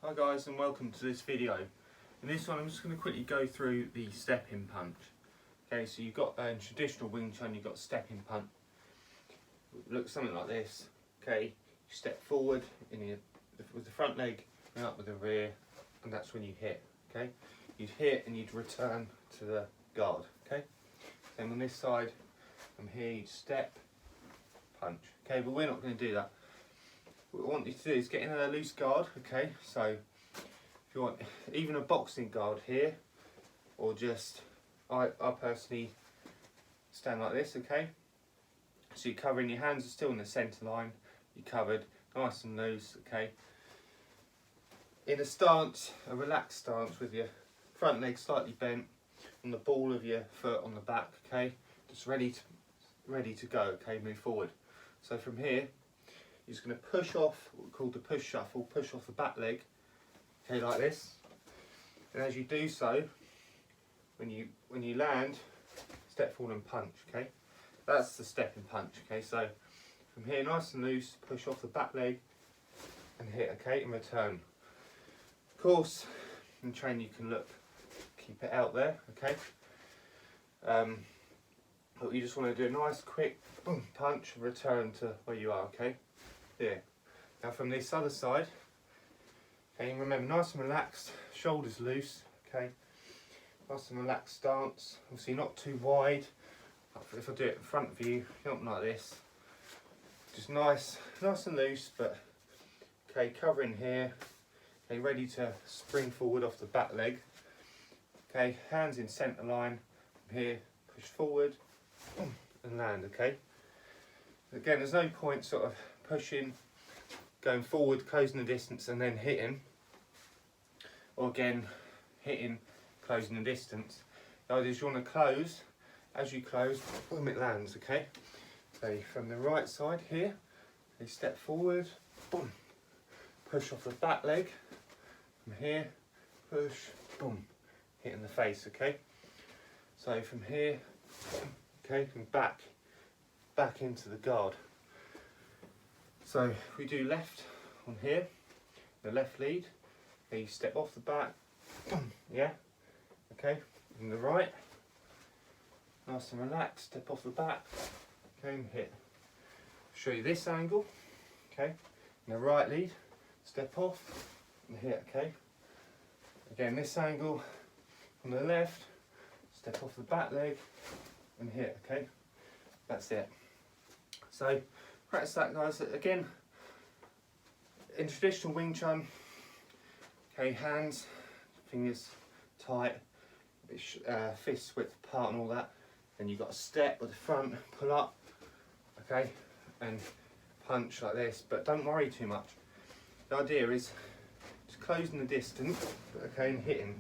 Hi guys, and welcome to this video. In this one I'm just going to quickly go through the stepping punch. Okay, so you've got traditional Wing Chun, you've got stepping punch. It looks something like this. Okay, you step forward with the front leg and up with the rear, and that's when you hit. Okay, you'd hit and you'd return to the guard. Okay, then on this side from here you'd step, punch. Okay, but we're not going to do that. What I want you to do is get in a loose guard. Okay, so if you want even a boxing guard here, or just I personally stand like this. Okay, so you're covering, your hands are still in the centre line, you're covered nice and loose. Okay, in a stance, a relaxed stance with your front leg slightly bent on the ball of your foot on the back. Okay, just ready to go. Okay, move forward. So from here you're just going to push off what we call the push shuffle, push off the back leg, okay, like this. And as you do so, when you land, step forward and punch. Okay, that's the stepping punch. Okay, so from here, nice and loose, push off the back leg and hit. Okay, and return. Of course, in training you can keep it out there. Okay, but you just want to do a nice quick boom punch and return to where you are. Okay. There. Now from this other side, okay, remember, nice and relaxed, shoulders loose. Okay, nice and relaxed stance. Obviously not too wide. If I do it in front of you, something like this, just nice and loose, but okay, covering here. Okay, ready to spring forward off the back leg. Okay, hands in centre line. From here, push forward and land. Okay. Again, there's no point sort of pushing, going forward, closing the distance and then hitting, or again hitting, closing the distance. The idea is you want to close, as you close, boom, it lands. Okay, so from the right side here, you step forward, boom, push off the back leg, from here, push, boom, hit in the face. Okay, so from here, okay, and back into the guard. So if we do left on here, the left lead, okay, you step off the back, yeah, okay, and the right, nice and relaxed, step off the back, okay, and hit. Show you this angle, okay, and the right lead, step off and hit. Okay, again this angle on the left, step off the back leg and hit. Okay, that's it. So practice that, guys. Again, in traditional Wing Chun, okay, hands, fingers tight, fists width apart and all that. Then you've got a step with the front, pull up, okay, and punch like this, but don't worry too much. The idea is just closing the distance, okay, and hitting.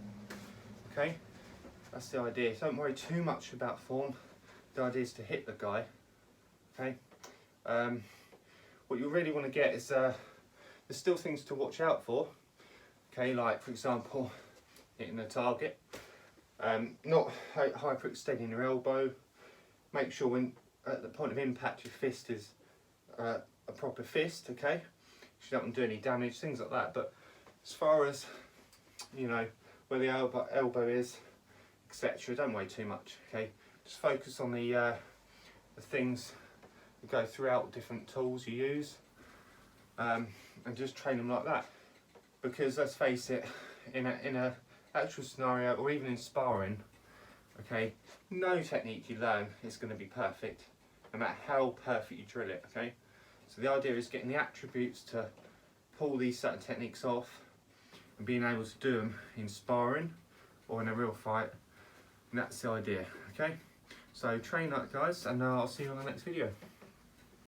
Okay, that's the idea. Don't worry too much about form. The idea is to hit the guy. Okay. What you really want to get is there's still things to watch out for. Okay, like for example, hitting the target, not hyperextending your elbow. Make sure when at the point of impact your fist is a proper fist. Okay, you don't want to do any damage, things like that. But as far as you know where the elbow is, etc., don't worry too much. Okay, just focus on the things that go throughout different tools you use, and just train them like that. Because let's face it, in a actual scenario or even in sparring, okay, no technique you learn is going to be perfect, no matter how perfect you drill it. Okay, so the idea is getting the attributes to pull these certain techniques off and being able to do them in sparring or in a real fight, and that's the idea. Okay, so train that, guys, and I'll see you on the next video.